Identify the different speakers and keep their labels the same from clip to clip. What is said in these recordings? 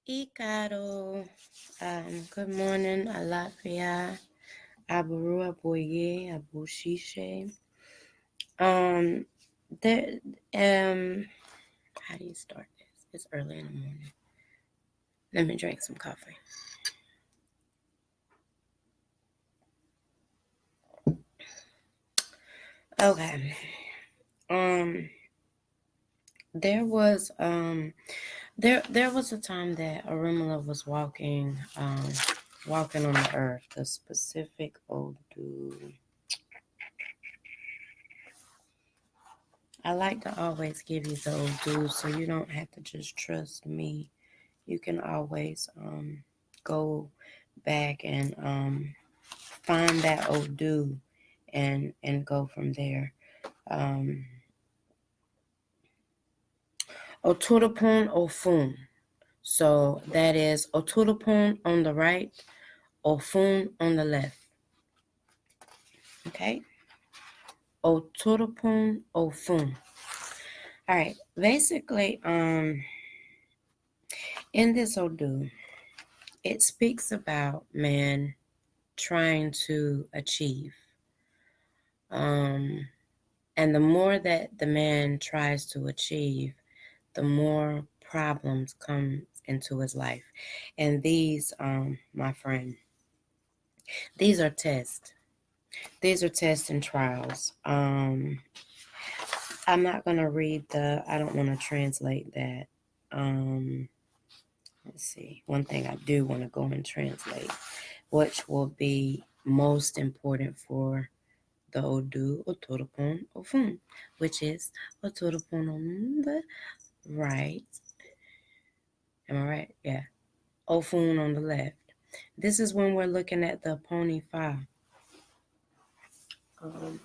Speaker 1: Ikaro. Good morning, Alafia, Abaru, Aboye, Abushishe. Um, there, how do you start this? It's early in the morning. Let me drink some coffee. Okay. Um, there was there was a time that Arimala was walking on the earth. The specific Odu. I like to always give you the Odu, so you don't have to just trust me. You can always go back and find that Odu and go from there. Um, Otudapun Ofun. So that is Otudapun on the right, Ofun on the left. Okay? Otudapun Ofun. All right. Basically, in this Odu, it speaks about man trying to achieve. Um, and the more that the man tries to achieve, the more problems come into his life. And these, my friend, these are tests. These are tests and trials. I'm not going to read I don't want to translate that. Let's see. One thing I do want to go and translate, which will be most important for the Odu Otoropon Ofun, which is Otoropon on the right. Am I right? Yeah. Ofun on the left. This is when we're looking at the Pony 5. Um,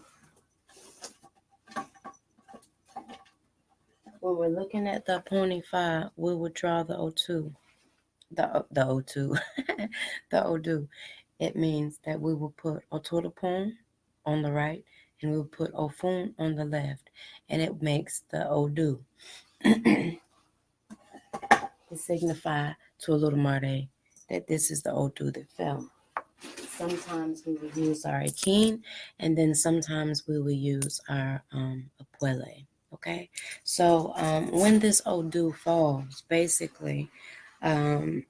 Speaker 1: when we're looking at the Pony 5, we would draw the O2. The O2. The Odu. It means that we will put Otoropon on the right and we'll put Ofun on the left. And it makes the Odu. It signifies to a little Mare that this is the Odu that fell. Sometimes we will use our Akin, and then sometimes we will use our Apuele. Okay, so when this Odu falls, basically, um,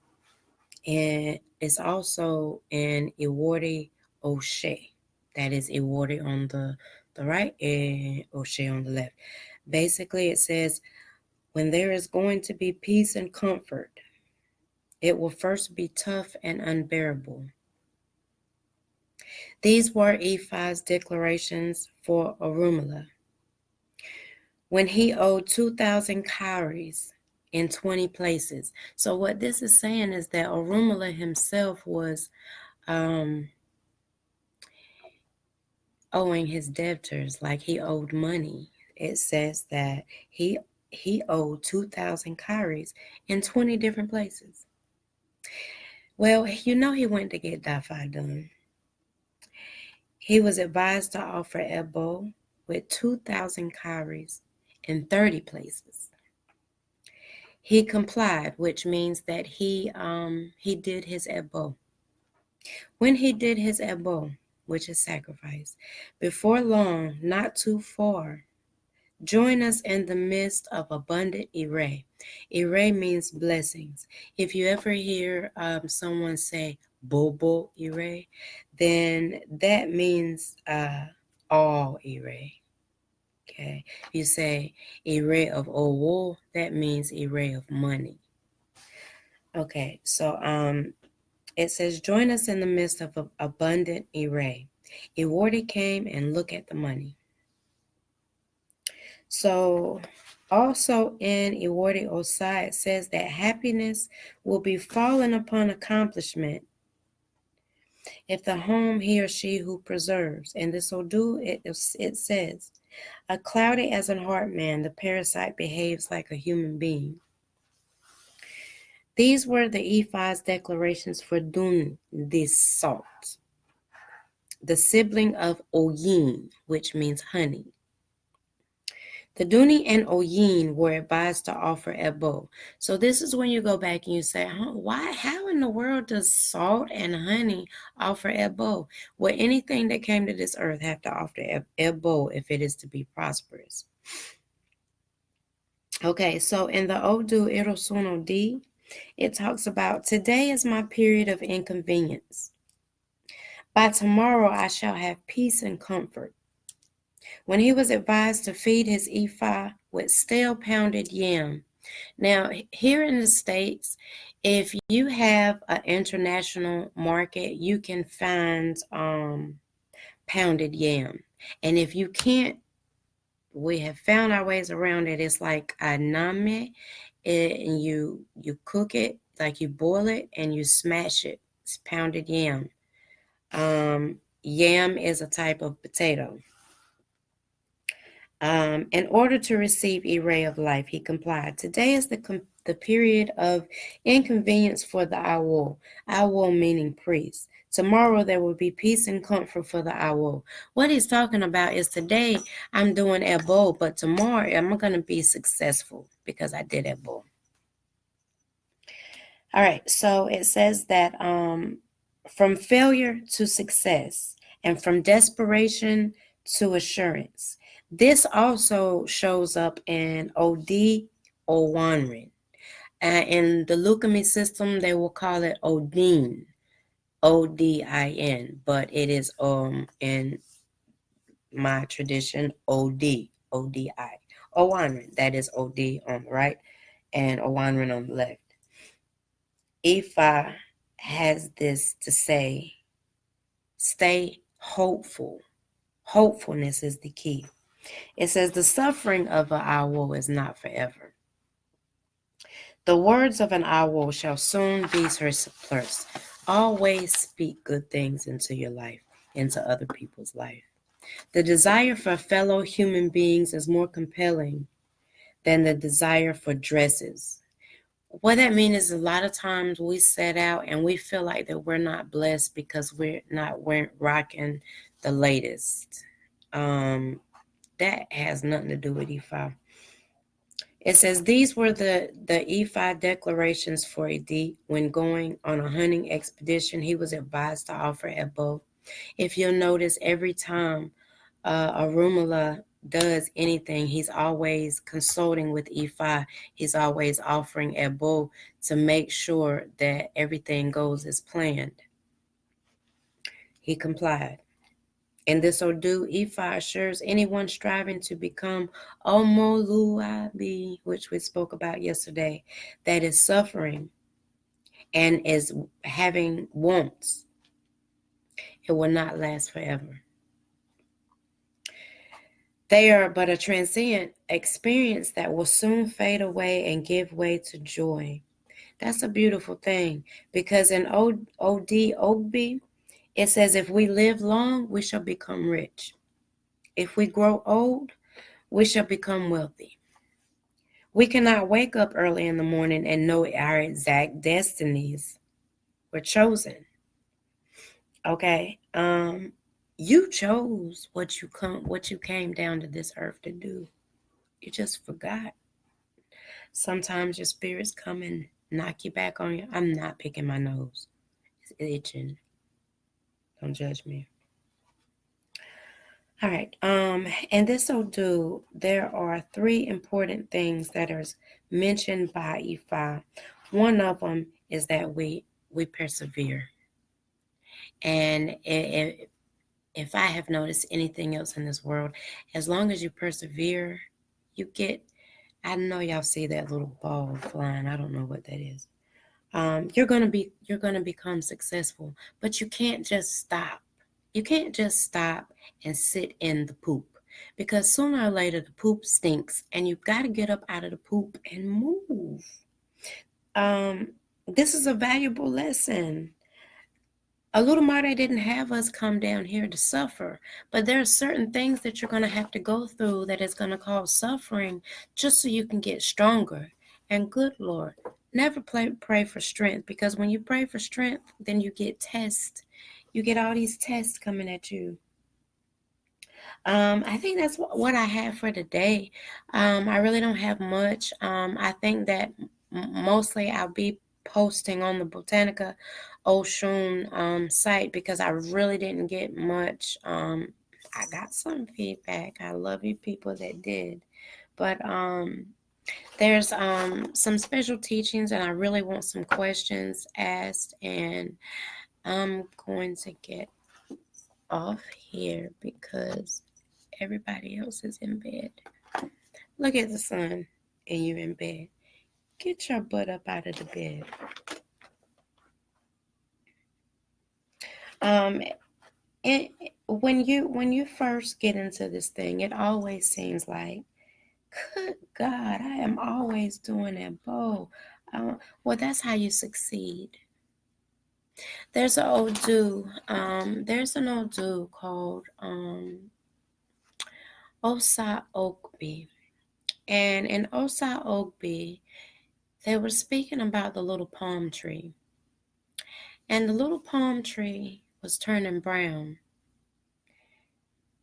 Speaker 1: it is also in Iwari Oshe. That is Iwari on the right and Oshe on the left. Basically, it says when there is going to be peace and comfort, it will first be tough and unbearable. These were Ephi's declarations for Orunmila when he owed 2,000 cowries in 20 places. So what this is saying is that Orunmila himself was owing his debtors, like he owed money. It says that he owed 2,000 cowries in 20 different places. Well, you know he went to get Dafa done. He was advised to offer Ebo with 2,000 cowries in 30 places. He complied, which means that he did his Ebo. When he did his Ebo, which is sacrifice, before long, not too far, join us in the midst of abundant Ire. Ire means blessings. If you ever hear someone say Bobo Ire, then that means all Ire. Okay. If you say Ire of Owo, that means Ire of money. Okay. So it says, join us in the midst of abundant Ire. Iwardi came and look at the money. So also in Iwardi Osai, it says that happiness will be fallen upon accomplishment if the home he or she who preserves. And this will do, it says, a cloudy as an heart man, the parasite behaves like a human being. These were the Ephi's declarations for Dun, this salt, the sibling of Oyin, which means honey. The Duni and Oyin were advised to offer Ebo. So this is when you go back and you say, why? How in the world does salt and honey offer Ebo? Well, anything that came to this earth have to offer Ebo if it is to be prosperous. Okay, so in the Odu Irosuno D, it talks about, today is my period of inconvenience. By tomorrow I shall have peace and comfort. When he was advised to feed his Ifa with stale pounded yam. Now, here in the States, if you have an international market, you can find pounded yam. And if you can't, we have found our ways around it. It's like a name, and you cook it, like you boil it and you smash it. It's pounded yam. Yam is a type of potato. In order to receive a ray of life, he complied. Today is the period of inconvenience for the Awo. Awo meaning priest. Tomorrow there will be peace and comfort for the Awo. What he's talking about is, today I'm doing Ebo, but tomorrow I'm going to be successful because I did Ebo. All right, so it says that from failure to success and from desperation to assurance. This also shows up in Odi Owanrin. In the Lukumi system, they will call it Odin, Odin, but it is in my tradition Odi, Odi. Owanrin, that is Od on the right and Owanrin on the left. Ifa has this to say, stay hopeful. Hopefulness is the key. It says the suffering of an owl is not forever. The words of an owl shall soon be her surplus. Always speak good things into your life, into other people's life. The desire for fellow human beings is more compelling than the desire for dresses. What that means is, a lot of times we set out and we feel like that we're not blessed because we're rocking the latest. That has nothing to do with E5. It says these were the E5 declarations for Edi when going on a hunting expedition. He was advised to offer Ebo. If you'll notice, every time Arumala does anything, he's always consulting with Ifa. He's always offering Ebo to make sure that everything goes as planned. He complied. In this Odu, Ifa assures anyone striving to become Omoluabi, which we spoke about yesterday, that is suffering and is having wants, it will not last forever. They are but a transient experience that will soon fade away and give way to joy. That's a beautiful thing, because in O.D. Ogby, it says, if we live long, we shall become rich. If we grow old, we shall become wealthy. We cannot wake up early in the morning and know our exact destinies. We're chosen. Okay. You chose what you came down to this earth to do. You just forgot. Sometimes your spirits come and knock you back on you. I'm not picking my nose. It's itching. Don't judge me. All right. And this will do. There are 3 important things that are mentioned by Ifa. One of them is that we persevere. And if I have noticed anything else in this world, as long as you persevere, you get. I know y'all see that little ball flying. I don't know what that is. You're gonna become successful, but you can't just stop. You can't just stop and sit in the poop, because sooner or later the poop stinks, and you've got to get up out of the poop and move. This is a valuable lesson. Olodumare didn't have us come down here to suffer, but there are certain things that you're going to have to go through that is going to cause suffering just so you can get stronger. And good Lord, never pray for strength, because when you pray for strength, then you get tests. You get all these tests coming at you. I think that's what I have for today. I really don't have much. I think that mostly I'll be posting on the Botanica Oshun site because I really didn't get much. I got some feedback. I love you people that did, but there's some special teachings, and I really want some questions asked, and I'm going to get off here because everybody else is in bed. Look at the sun and you're in bed. Get your butt up out of the bed. Um, and when you first get into this thing, it always seems like, good God, I am always doing that bow. Well, that's how you succeed. There's an old dude. There's an old dude called Osa Oakby, and in Osa Oakby, they were speaking about the little palm tree. And the little palm tree was turning brown.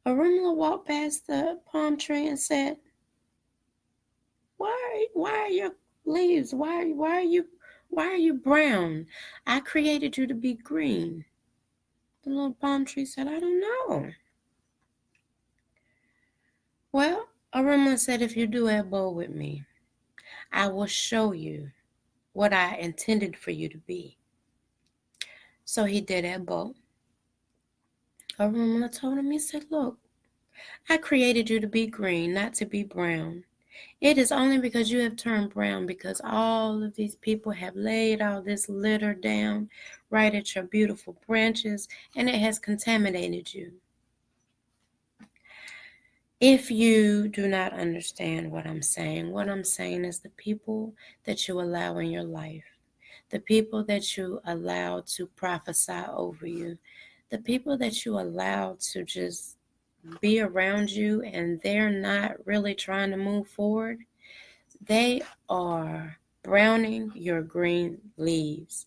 Speaker 1: Arumla walked past the palm tree and said, Why are your leaves? Why are you brown? I created you to be green." The little palm tree said, "I don't know." Well, Arumla said, "If you do a bowl with me, I will show you what I intended for you to be." So he did a bowl. Arumla told him, he said, "Look, I created you to be green, not to be brown. It is only because you have turned brown, because all of these people have laid all this litter down right at your beautiful branches, and it has contaminated you. If you do not understand what I'm saying is the people that you allow in your life, the people that you allow to prophesy over you, the people that you allow to just be around you and they're not really trying to move forward, they are browning your green leaves.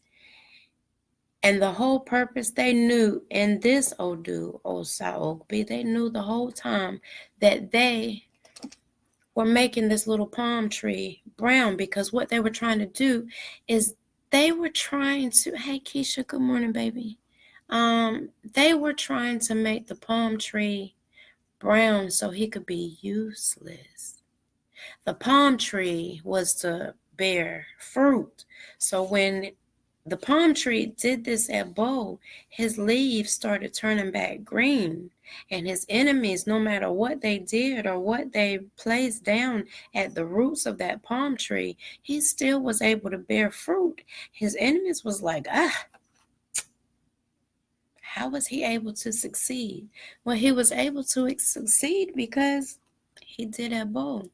Speaker 1: And the whole purpose they knew in this Odu, Osa Ogbe, they knew the whole time that they were making this little palm tree brown, because what they were trying to do is they were trying to, hey Keisha, good morning, baby. They were trying to make the palm tree brown so he could be useless. The palm tree was to bear fruit. So when the palm tree did this at Bo, his leaves started turning back green. And his enemies, no matter what they did or what they placed down at the roots of that palm tree, he still was able to bear fruit. His enemies was like, how was he able to succeed? Well, he was able to succeed because he did a bowl.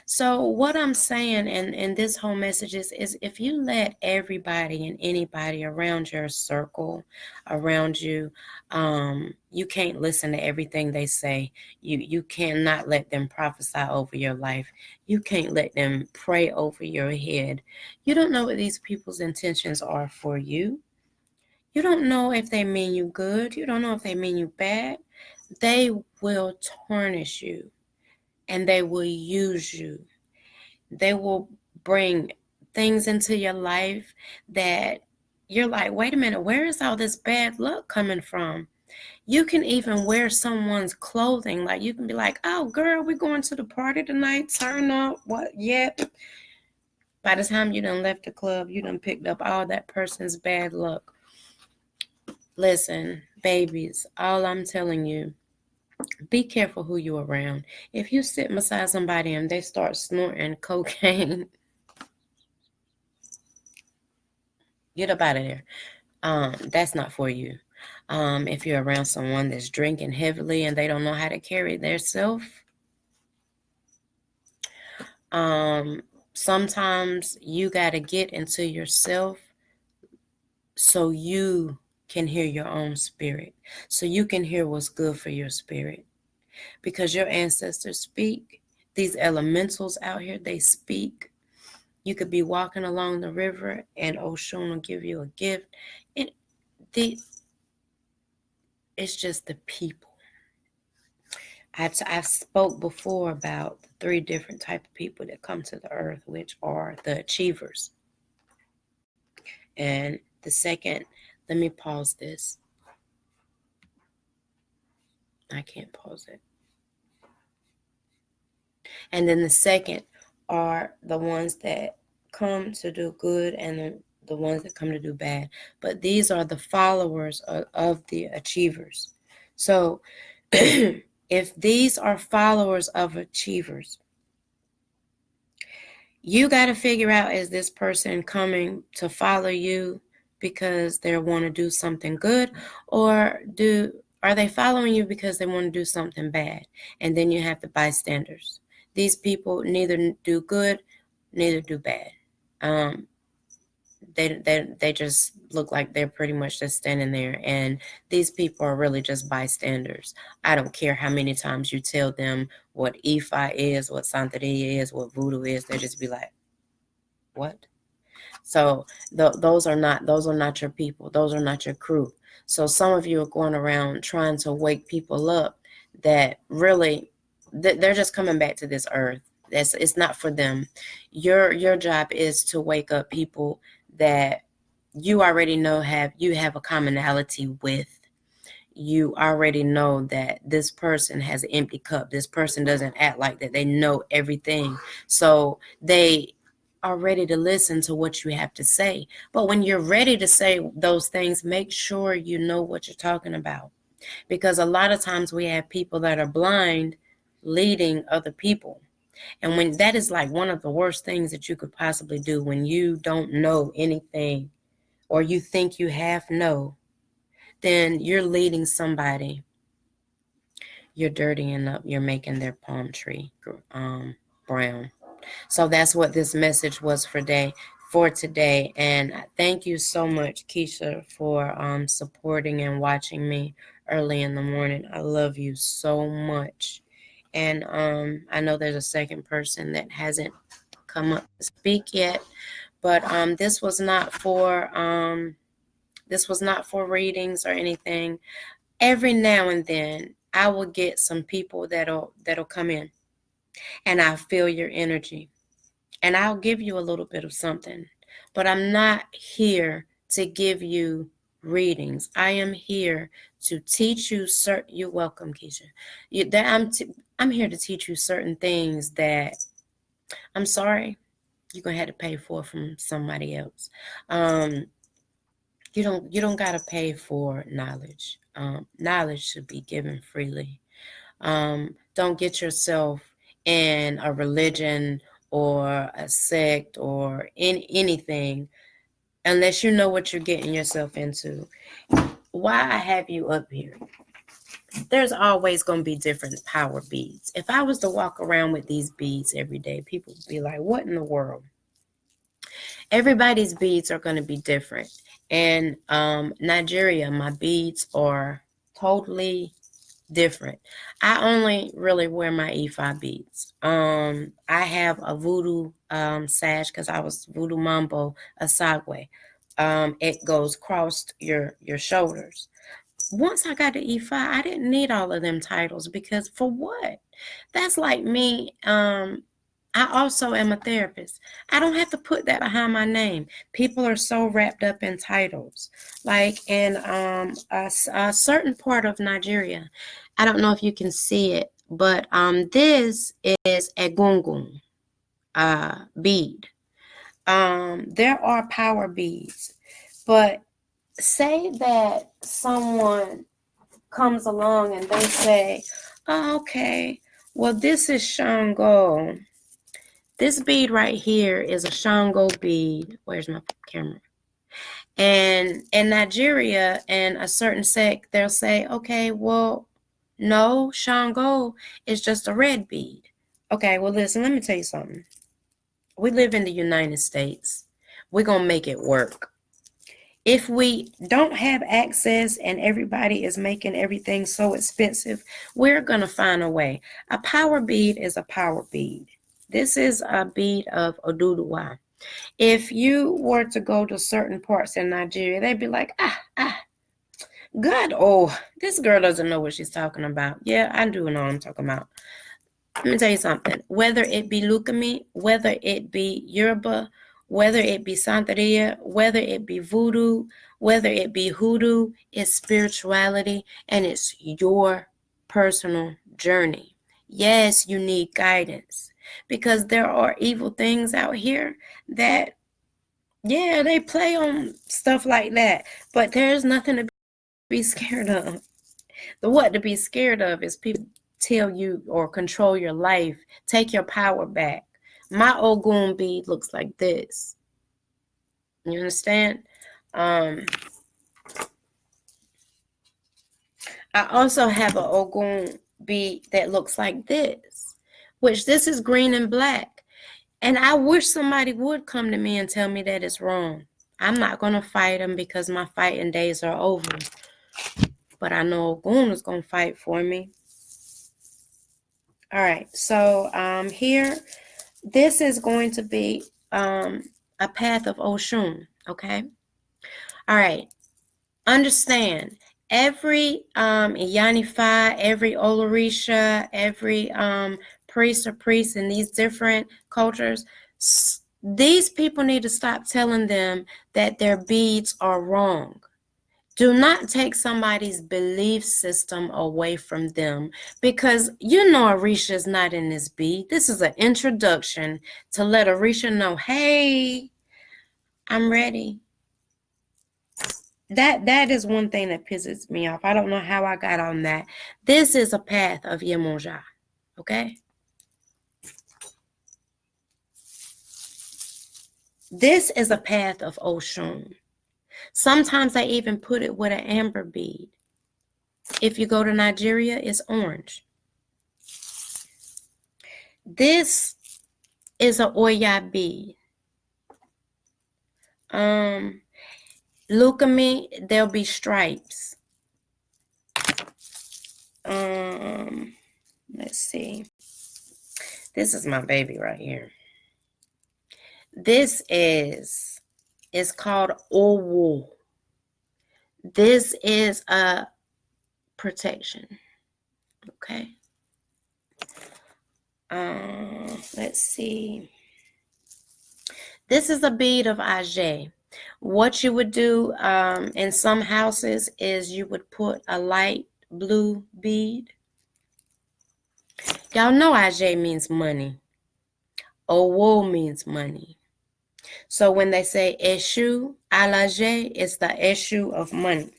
Speaker 1: So what I'm saying in this whole message is if you let everybody and anybody around your circle, around you, you can't listen to everything they say. You cannot let them prophesy over your life. You can't let them pray over your head. You don't know what these people's intentions are for you. You don't know if they mean you good. You don't know if they mean you bad. They will tarnish you and they will use you. They will bring things into your life that you're like, wait a minute, where is all this bad luck coming from? You can even wear someone's clothing. Like you can be like, oh girl, we're going to the party tonight. Turn up. What? Yep. By the time you done left the club, you done picked up all that person's bad luck. Listen, babies, all I'm telling you, be careful who you're around. If you sit beside somebody and they start snorting cocaine, get up out of there. That's not for you. If you're around someone that's drinking heavily and they don't know how to carry their self, sometimes you got to get into yourself so you can hear your own spirit, so you can hear what's good for your spirit. Because your ancestors speak. These elementals out here, they speak. You could be walking along the river and Oshun will give you a gift. It, the, it's just the people. I've spoke before about the 3 different type of people that come to the earth, which are the achievers. And the second, let me pause this. I can't pause it. And then the second are the ones that come to do good and the ones that come to do bad. But these are the followers of the achievers. So if these are followers of achievers, you got to figure out, is this person coming to follow you because they want to do something good, or are they following you because they want to do something bad? And then you have the bystanders. These people neither do good, neither do bad. They just look like they're pretty much just standing there, and these people are really just bystanders. I don't care how many times you tell them what Ifa is, what Santeria is, what Voodoo is, they just be like, what? So those are not your people. Those are not your crew. So some of you are going around trying to wake people up that really they're just coming back to this earth. It's not for them. Your job is to wake up people that you already know you have a commonality with. You already know that this person has an empty cup. This person doesn't act like that. They know everything. So they are ready to listen to what you have to say. But when you're ready to say those things, make sure you know what you're talking about. Because a lot of times we have people that are blind leading other people. And when that is like one of the worst things that you could possibly do, when you don't know anything or you think you half know, then you're leading somebody. You're dirtying up, you're making their palm tree brown. So that's what this message was for today. And thank you so much, Keisha, for supporting and watching me early in the morning. I love you so much. And I know there's a second person that hasn't come up to speak yet, but this was not for readings or anything. Every now and then I will get some people that'll come in, and I feel your energy, and I'll give you a little bit of something. But I'm not here to give you readings. I am here to teach you you're welcome, Keisha. I'm here to teach you certain things that, I'm sorry, you're gonna have to pay for from somebody else. You don't gotta pay for knowledge. Knowledge should be given freely. Don't get yourself in a religion or a sect or in anything unless you know what you're getting yourself into. Why I have you up here? There's always going to be different power beads. If I was to walk around with these beads every day, people would be like, what in the world? Everybody's beads are going to be different. In Nigeria, my beads are totally different. I only really wear my Ifa beads. I have a voodoo sash because I was voodoo mambo asagwe. It goes across your shoulders. Once I got to Ifa, I didn't need all of them titles, because for what? That's like me. I also am a therapist. I don't have to put that behind my name. People are so wrapped up in titles. Like in a certain part of Nigeria, I don't know if you can see it, but this is a gungun bead. There are power beads, but say that someone comes along and they say, oh, okay, well, this is Shango. This bead right here is a Shango bead. Where's my camera? And in Nigeria, in a certain sect, they'll say, okay, well, no, Shango is just a red bead. Okay, well, listen, let me tell you something. We live in the United States. We're going to make it work. If we don't have access and everybody is making everything so expensive, we're going to find a way. A power bead is a power bead. This is a bead of Oduduwa. If you were to go to certain parts in Nigeria, they'd be like, God, oh, this girl doesn't know what she's talking about. Yeah, I do know what I'm talking about. Let me tell you something. Whether it be Lukumi, whether it be Yoruba, whether it be Santeria, whether it be voodoo, whether it be hoodoo, it's spirituality and it's your personal journey. Yes, you need guidance because there are evil things out here that, yeah, they play on stuff like that, but there's nothing to be scared of. The what to be scared of is people tell you or control your life, take your power back. My Ogun bead looks like this. You understand? I also have an Ogun bead that looks like this, which this is green and black. And I wish somebody would come to me and tell me that it's wrong. I'm not going to fight them because my fighting days are over. But I know Ogun is going to fight for me. All right, so here, this is going to be a path of Oshun, okay? All right, understand, every Yanifa, every Olorisha, every priest or priest in these different cultures, these people need to stop telling them that their beads are wrong. Do not take somebody's belief system away from them because you know Orisha is not in this bead. This is an introduction to let Orisha know, hey, I'm ready. That is one thing that pisses me off. I don't know how I got on that. This is a path of Yemoja, okay? This is a path of Oshun. Sometimes I even put it with an amber bead. If you go to Nigeria, it's orange. This is an Oya bead. Look at me, there'll be stripes. Let's see. This is my baby right here. This is, it's called Owo. This is a protection. Okay. Let's see. This is a bead of Ajay. What you would do in some houses is you would put a light blue bead. Y'all know Ajay means money. Owo means money. So when they say Eshu, Alaje is the Eshu of money.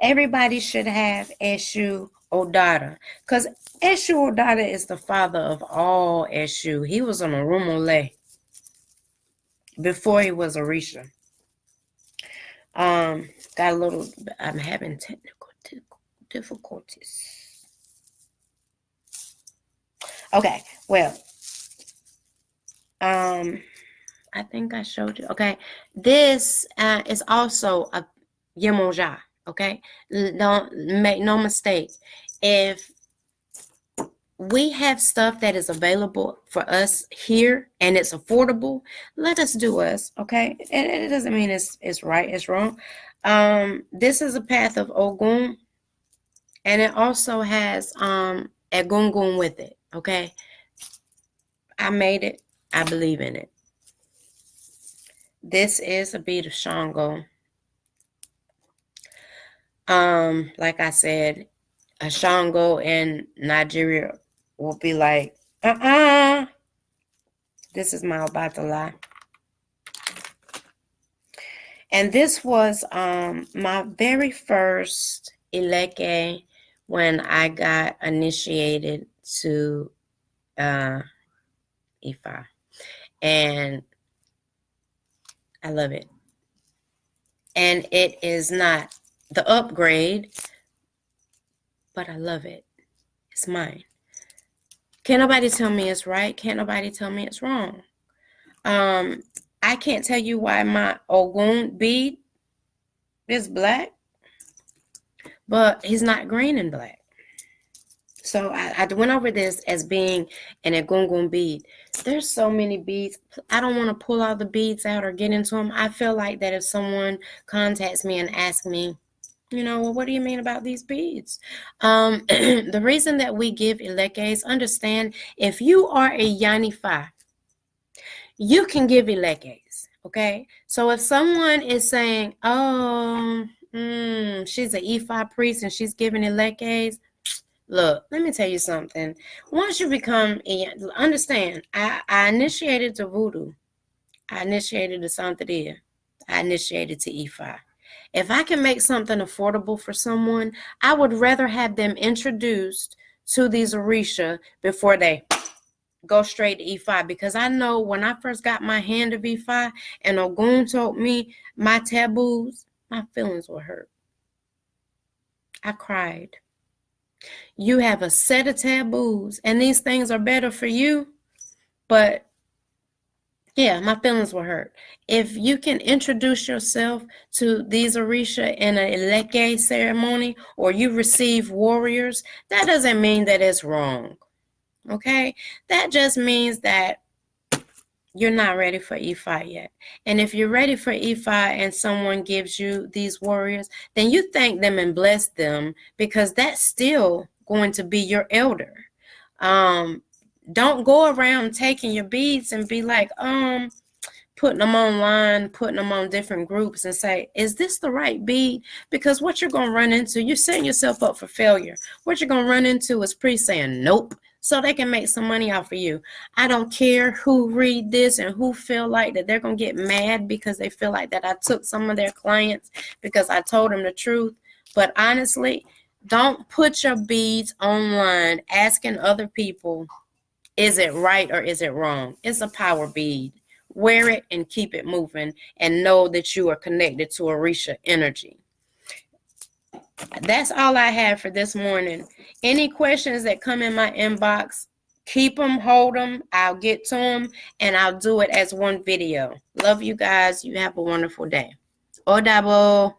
Speaker 1: Everybody should have Eshu Odara because Eshu Odara is the father of all Eshu. He was an Orumole before he was Orisha. Got a little, I'm having technical difficulties. Okay, well, I think I showed you. Okay, this is also a Yemoja. Okay, don't make no mistake. If we have stuff that is available for us here and it's affordable, let us do us. Okay, and it doesn't mean it's right, it's wrong. This is a path of Ogun, and it also has Egungun with it. Okay, I made it. I believe in it. This is a bead of Shango. Like I said, a Shango in Nigeria will be like, this is my Obatala. And this was my very first Ileke when I got initiated to Ifa. And I love it. And it is not the upgrade, but I love it. It's mine. Can't nobody tell me it's right. Can't nobody tell me it's wrong. I can't tell you why my Ogun bead is black, but he's not green and black. So I went over this as being an Egungun bead. There's so many beads. I don't want to pull all the beads out or get into them. I feel like that if someone contacts me and asks me, Well, what do you mean about these beads? The reason that we give Elekes, understand, if you are a Yanifa, you can give Elekes, okay? So if someone is saying, oh, she's an Ifa priest and she's giving Elekes, look, let me tell you something. Once you become, understand, I initiated to Voodoo. I initiated to Santeria. I initiated to Ifa. If I can make something affordable for someone, I would rather have them introduced to these Orisha before they go straight to E5, because I know when I first got my hand of E5 and Ogun told me my taboos, my feelings were hurt. I cried. You have a set of taboos and these things are better for you, but yeah, my feelings were hurt. If you can introduce yourself to these Orisha in an Eleke ceremony, or you receive warriors, that doesn't mean that it's wrong. Okay? That just means that you're not ready for E5 yet. And if you're ready for E5 and someone gives you these warriors, then you thank them and bless them, because that's still going to be your elder. Don't go around taking your beads and be like, putting them online, putting them on different groups and say, is this the right bead? Because what you're going to run into, you're setting yourself up for failure. What you're going to run into is priests saying nope, so they can make some money off of you. I don't care who read this and who feel like that they're going to get mad because they feel like that I took some of their clients because I told them the truth. But honestly, don't put your beads online asking other people, is it right or is it wrong? It's a power bead. Wear it and keep it moving, and know that you are connected to Orisha energy. That's all I have for this morning. Any questions that come in my inbox, keep them, hold them. I'll get to them, and I'll do it as one video. Love you guys. You have a wonderful day. Odabo.